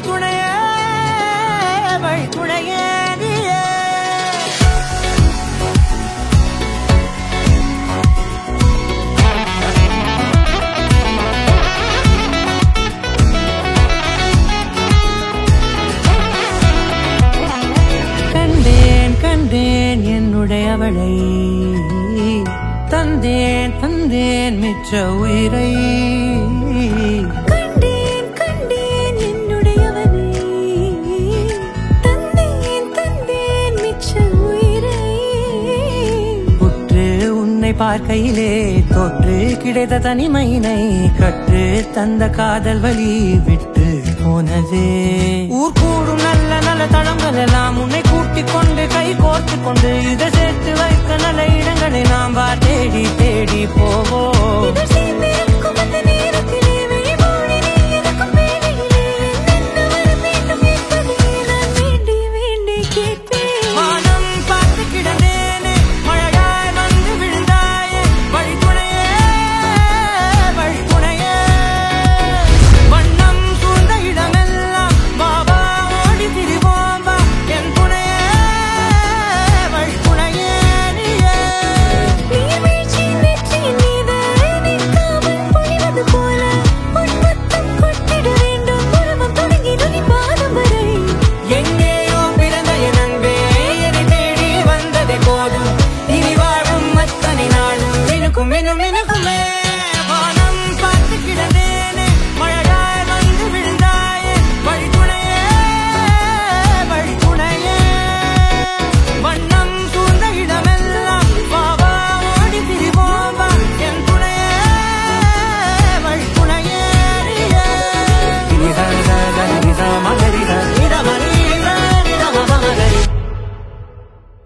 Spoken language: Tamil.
துணையே வழி துணையே கண்டேன் என்னுடையவளை தந்தேன் தந்தேன் மிச்ச உயிரை கண்டேன் கண்டேன் என்னுடையவனை தந்தேன் தந்தேன் மிச்ச உயிரை உற்று உன்னை பார்க்கையிலே தொற்று கிடைத்த தனிமையினை கற்று தந்த காதல் வழி விட்டு போனதே ஊர் கூடும் நல்ல நல்ல தளங்கள் எல்லாம் உன்னை கூட்டிக் கொண்டு கை கோர்த்து கொண்டு இதை சேர்த்து வைக்க நல்ல இடங்களை நாம் தேடி தேடி போவோம்.